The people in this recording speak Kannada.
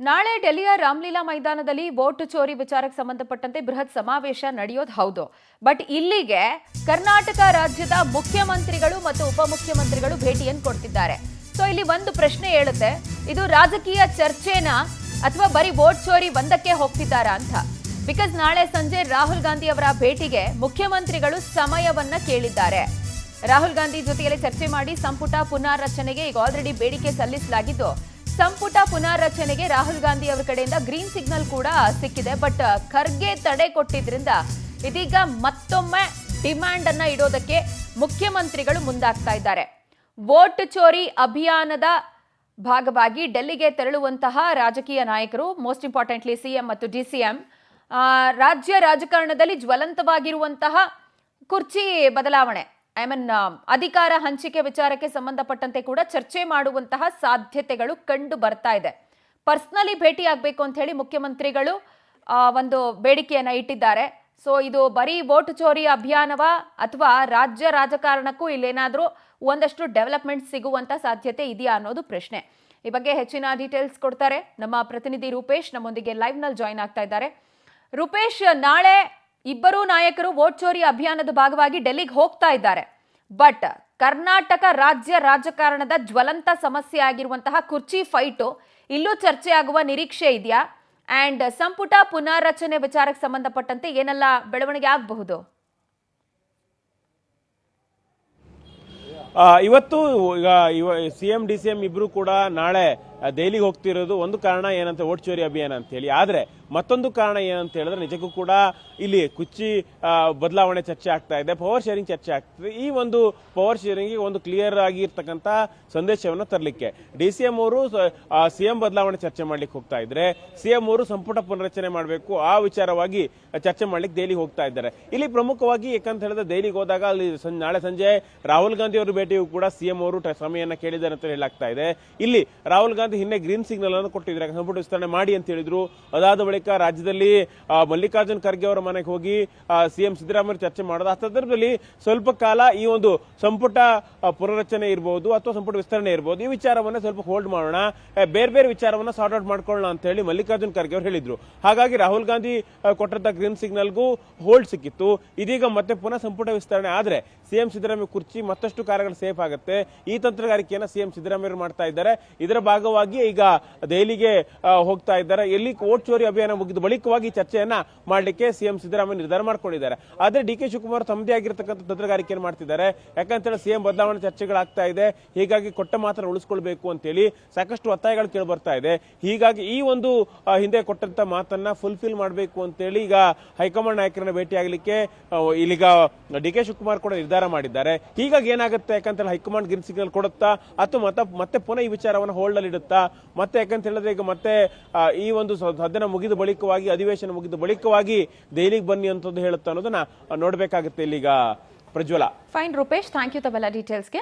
ನಾಳೆ ಡೆಲ್ಲಿಯ ರಾಮಲೀಲಾ ಮೈದಾನದಲ್ಲಿ ವೋಟ್ ಚೋರಿ ವಿಚಾರಕ್ಕೆ ಸಂಬಂಧಪಟ್ಟಂತೆ ಬೃಹತ್ ಸಮಾವೇಶ ನಡೆಯೋದು ಹೌದು. ಬಟ್ ಇಲ್ಲಿಗೆ ಕರ್ನಾಟಕ ರಾಜ್ಯದ ಮುಖ್ಯಮಂತ್ರಿಗಳು ಮತ್ತು ಉಪಮುಖ್ಯಮಂತ್ರಿಗಳು ಭೇಟಿಯನ್ನು ಕೊಡ್ತಿದ್ದಾರೆ. ಸೊ ಇಲ್ಲಿ ಒಂದು ಪ್ರಶ್ನೆ ಹೇಳುತ್ತೆ, ಇದು ರಾಜಕೀಯ ಚರ್ಚೆನಾ ಅಥವಾ ಬರೀ ವೋಟ್ ಚೋರಿ ಒಂದಕ್ಕೆ ಹೋಗ್ತಿದ್ದಾರಾ ಅಂತ. ಬಿಕಾಸ್ ನಾಳೆ ಸಂಜೆ ರಾಹುಲ್ ಗಾಂಧಿ ಅವರ ಭೇಟಿಗೆ ಮುಖ್ಯಮಂತ್ರಿಗಳು ಸಮಯವನ್ನ ಕೇಳಿದ್ದಾರೆ. ರಾಹುಲ್ ಗಾಂಧಿ ಜೊತೆಯಲ್ಲಿ ಚರ್ಚೆ ಮಾಡಿ ಸಂಪುಟ ಪುನಾರಚನೆಗೆ ಈಗ ಆಲ್ರೆಡಿ ಬೇಡಿಕೆ ಸಲ್ಲಿಸಲಾಗಿದ್ದು, ಸಂಪುಟ ಪುನಾರಚನೆಗೆ ರಾಹುಲ್ ಗಾಂಧಿ ಅವರ ಕಡೆಯಿಂದ ಗ್ರೀನ್ ಸಿಗ್ನಲ್ ಕೂಡ ಸಿಕ್ಕಿದೆ. ಬಟ್ ಖರ್ಗೆ ತಡೆ ಕೊಟ್ಟಿದ್ರಿಂದ ಇದೀಗ ಮತ್ತೊಮ್ಮೆ ಡಿಮ್ಯಾಂಡ್ ಅನ್ನ ಇಡೋದಕ್ಕೆ ಮುಖ್ಯಮಂತ್ರಿಗಳು ಮುಂದಾಗ್ತಾ ಇದ್ದಾರೆ. ವೋಟ್ ಚೋರಿ ಅಭಿಯಾನದ ಭಾಗವಾಗಿ ಡೆಲ್ಲಿಗೆ ತೆರಳುವಂತಹ ರಾಜಕೀಯ ನಾಯಕರು, ಮೋಸ್ಟ್ ಇಂಪಾರ್ಟೆಂಟ್ಲಿ ಸಿಎಂ ಮತ್ತು ಡಿಸಿಎಂ, ರಾಜ್ಯ ರಾಜಕಾರಣದಲ್ಲಿ ಜ್ವಲಂತವಾಗಿರುವಂತಹ ಕುರ್ಚಿ ಬದಲಾವಣೆ, ಅಧಿಕಾರ ಹಂಚಿಕೆ ವಿಚಾರಕ್ಕೆ ಸಂಬಂಧಪಟ್ಟಂತೆ ಕೂಡ ಚರ್ಚೆ ಮಾಡುವಂತಹ ಸಾಧ್ಯತೆಗಳು ಕಂಡು ಬರ್ತಾ ಇದೆ. ಪರ್ಸನಲಿ ಭೇಟಿ ಆಗಬೇಕು ಅಂತ ಹೇಳಿ ಮುಖ್ಯಮಂತ್ರಿಗಳು ಒಂದು ಬೇಡಿಕೆಯನ್ನ ಇಟ್ಟಿದ್ದಾರೆ. ಸೊ ಇದು ಬರೀ ವೋಟ್ ಚೋರಿ ಅಭಿಯಾನವ ಅಥವಾ ರಾಜ್ಯ ರಾಜಕಾರಣಕ್ಕೂ ಇಲ್ಲೇನಾದ್ರೂ ಒಂದಷ್ಟು ಡೆವಲಪ್ಮೆಂಟ್ ಸಿಗುವಂತ ಸಾಧ್ಯತೆ ಇದೆಯಾ ಅನ್ನೋದು ಪ್ರಶ್ನೆ. ಈ ಬಗ್ಗೆ ಹೆಚ್ಚಿನ ಡೀಟೇಲ್ಸ್ ಕೊಡ್ತಾರೆ ನಮ್ಮ ಪ್ರತಿನಿಧಿ ರೂಪೇಶ್, ನಮ್ಮೊಂದಿಗೆ ಲೈವ್ ನಲ್ಲಿ ಜಾಯಿನ್ ಆಗ್ತಾ ಇದ್ದಾರೆ. ರೂಪೇಶ್, ನಾಳೆ ಇಬ್ಬರೂ ನಾಯಕರು ವೋಟ್ ಚೋರಿ ಅಭಿಯಾನದ ಭಾಗವಾಗಿ ಡೆಲ್ಲಿಗೆ ಹೋಗ್ತಾ ಇದ್ದಾರೆ. ಬಟ್ ಕರ್ನಾಟಕ ರಾಜ್ಯ ರಾಜಕಾರಣದ ಜ್ವಲಂತ ಸಮಸ್ಯೆ ಆಗಿರುವಂತಹ ಕುರ್ಚಿ ಫೈಟು ಇಲ್ಲೂ ಚರ್ಚೆ ಆಗುವ ನಿರೀಕ್ಷೆ ಇದೆಯಾ? ಅಂಡ್ ಸಂಪುಟ ಪುನಾರಚನೆ ವಿಚಾರಕ್ಕೆ ಸಂಬಂಧಪಟ್ಟಂತೆ ಏನೆಲ್ಲ ಬೆಳವಣಿಗೆ ಆಗಬಹುದು? ಇವತ್ತು ಸಿಎಂ ಡಿಸಿಎಂ ಇಬ್ರು ಕೂಡ ನಾಳೆ ದೆಹಲಿಗೆ ಹೋಗ್ತಿರೋದು ಒಂದು ಕಾರಣ ಏನಂತ ವೋಟ್ ಚೋರಿ ಅಭಿಯಾನ ಅಂತ ಹೇಳಿ. ಆದ್ರೆ ಮತ್ತೊಂದು ಕಾರಣ ಏನಂತ ಹೇಳಿದ್ರೆ ನಿಜಕ್ಕೂ ಕೂಡ ಇಲ್ಲಿ ಕುರ್ಚಿ ಬದಲಾವಣೆ ಚರ್ಚೆ ಆಗ್ತಾ ಇದೆ, ಪವರ್ ಶೇರಿಂಗ್ ಚರ್ಚೆ ಆಗ್ತದೆ. ಈ ಒಂದು ಪವರ್ ಶೇರಿಂಗ್ ಒಂದು ಕ್ಲಿಯರ್ ಆಗಿರ್ತಕ್ಕಂಥ ಸಂದೇಶವನ್ನು ತರಲಿಕ್ಕೆ ಡಿಸಿಎಂ ಅವರು ಸಿಎಂ ಬದಲಾವಣೆ ಚರ್ಚೆ ಮಾಡ್ಲಿಕ್ಕೆ ಹೋಗ್ತಾ ಇದ್ರೆ, ಸಿಎಂ ಅವರು ಸಂಪುಟ ಪುನರಚನೆ ಮಾಡಬೇಕು ಆ ವಿಚಾರವಾಗಿ ಚರ್ಚೆ ಮಾಡ್ಲಿಕ್ಕೆ ದೆಹಲಿಗೆ ಹೋಗ್ತಾ ಇದ್ದಾರೆ. ಇಲ್ಲಿ ಪ್ರಮುಖವಾಗಿ ಯಾಕಂತ ಹೇಳಿದ್ರೆ ದೆಹಲಿಗೆ ಹೋದಾಗ ಅಲ್ಲಿ ನಾಳೆ ಸಂಜೆ ರಾಹುಲ್ ಗಾಂಧಿ ಅವರ ಭೇಟಿಯೂ ಕೂಡ ಸಿಎಂ ಅವರು ಸಮಯನ್ನ ಕೇಳಿದ್ದಾರೆ ಅಂತ ಹೇಳಲಾಗ್ತಾ ಇದೆ. ಇಲ್ಲಿ ರಾಹುಲ್ ಗಾಂಧಿ ಹಿಂದೆ ಗ್ರೀನ್ ಸಿಗ್ನಲ್ ಅನ್ನು ಕೊಟ್ಟಿದ್ರೆ ಸಂಪುಟ ವಿಸ್ತರಣೆ ಮಾಡಿ ಅಂತ ಹೇಳಿದ್ರು. ಅದಾದ ಬಳಿಕ ರಾಜ್ಯದಲ್ಲಿ ಮಲ್ಲಿಕಾರ್ಜುನ್ ಖರ್ಗೆ ಅವರ ಮನೆಗೆ ಹೋಗಿ ಸಿಎಂ ಸಿದ್ದರಾಮಯ್ಯ ಚರ್ಚೆ ಮಾಡೋದು. ಆ ಸಂದರ್ಭದಲ್ಲಿ ಸ್ವಲ್ಪ ಕಾಲ ಈ ಒಂದು ಸಂಪುಟ ಪುನರಚನೆ ಇರಬಹುದು ಅಥವಾ ಸಂಪುಟ ವಿಸ್ತರಣೆ ಇರಬಹುದು, ಈ ವಿಚಾರವನ್ನ ಸ್ವಲ್ಪ ಹೋಲ್ಡ್ ಮಾಡೋಣ, ಬೇರೆ ಬೇರೆ ವಿಚಾರವನ್ನ ಸಾರ್ಟ್ ಔಟ್ ಮಾಡ್ಕೊಳ್ಳೋಣ ಅಂತ ಹೇಳಿ ಮಲ್ಲಿಕಾರ್ಜುನ್ ಖರ್ಗೆ ಅವರು ಹೇಳಿದ್ರು. ಹಾಗಾಗಿ ರಾಹುಲ್ ಗಾಂಧಿ ಕೊಟ್ಟಂತ ಗ್ರೀನ್ ಸಿಗ್ನಲ್ಗೂ ಹೋಲ್ಡ್ ಸಿಕ್ಕಿತ್ತು. ಇದೀಗ ಮತ್ತೆ ಪುನಃ ಸಂಪುಟ ವಿಸ್ತರಣೆ ಆದ್ರೆ ಸಿಎಂ ಸಿದ್ದರಾಮಯ್ಯ ಕುರ್ಚಿ ಮತ್ತಷ್ಟು ಕಾರ್ಯಗಳು ಸೇಫ್ ಆಗುತ್ತೆ. ಈ ತಂತ್ರಗಾರಿಕೆಯನ್ನ ಸಿಎಂ ಸಿದ್ದರಾಮಯ್ಯ ಮಾಡ್ತಾ ಇದ್ದಾರೆ. ಇದರ ಭಾಗವಾಗಿ ಈಗ ದೆಹಲಿಗೆ ಹೋಗ್ತಾ ಇದ್ದಾರೆ. ಎಲ್ಲಿ ವೋಟ್ ಚೋರಿ ಅಭಿಯಾನ ಮುಗಿದ ಬಳಿಕವಾಗಿ ಚರ್ಚೆಯನ್ನ ಮಾಡಲಿಕ್ಕೆ ಸಿಎಂ ಸಿದ್ದರಾಮಯ್ಯ ನಿರ್ಧಾರ ಮಾಡ್ಕೊಂಡಿದ್ದಾರೆ. ಆದ್ರೆ ಡಿ ಕೆ ಶಿವಕುಮಾರ್ ತಮ್ಮದೇ ಆಗಿರತಕ್ಕಂಥ ತಂತ್ರಗಾರಿಕೆಯನ್ನು ಮಾಡ್ತಿದ್ದಾರೆ. ಯಾಕಂತ ಹೇಳಿ ಸಿಎಂ ಬದಲಾವಣೆ ಚರ್ಚೆಗಳಾಗ್ತಾ ಇದೆ. ಹೀಗಾಗಿ ಕೊಟ್ಟ ಮಾತನ್ನು ಉಳಿಸ್ಕೊಳ್ಬೇಕು ಅಂತ ಹೇಳಿ ಸಾಕಷ್ಟು ಒತ್ತಾಯಗಳು ಕೇಳಿ ಬರ್ತಾ ಇದೆ. ಹೀಗಾಗಿ ಈ ಒಂದು ಹಿಂದೆ ಕೊಟ್ಟಂತ ಮಾತನ್ನ ಫುಲ್ಫಿಲ್ ಮಾಡಬೇಕು ಅಂತ ಹೇಳಿ ಈಗ ಹೈಕಮಾಂಡ್ ನಾಯಕರನ್ನ ಭೇಟಿಯಾಗಲಿಕ್ಕೆ ಇಲ್ಲಿಗ ಡಿ ಕೆ ಶಿವಕುಮಾರ್ ಕೂಡ ನಿರ್ಧಾರ ಮಾಡಿದ್ದಾರೆ. ಹೀಗಾಗಿ ಏನಾಗುತ್ತೆ ಯಾಕಂತ ಹೈಕಮಾಂಡ್ ಗ್ರೀನ್ ಸಿಗ್ನಲ್ ಕೊಡುತ್ತಾ ಅಥವಾ ಮತ್ತೆ ಪುನಃ ಈ ವಿಚಾರವನ್ನು ಹೋಲ್ಡ್ ಅಲ್ಲಿ ಇಡುತ್ತಾ, ಮತ್ತೆ ಯಾಕಂತ ಹೇಳಿದ್ರೆ ಈಗ ಮತ್ತೆ ಈ ಒಂದು ಸದನ ಮುಗಿದ ಬಳಿಕವಾಗಿ, ಅಧಿವೇಶನ ಮುಗಿದ ಬಳಿಕವಾಗಿ ದೆಹಲಿಗೆ ಬನ್ನಿ ಅಂತದ್ದು ಹೇಳುತ್ತಾ ಅನ್ನೋದನ್ನ ನೋಡ್ಬೇಕಾಗುತ್ತೆ ಇಲ್ಲಿಗ ಪ್ರಜ್ವಲ. ಫೈನ್ ರೂಪೇಶ್, ಥ್ಯಾಂಕ್ ಯು ತಮ್ಮೆಲ್ಲ ಡೀಟೇಲ್ಸ್ಗೆ.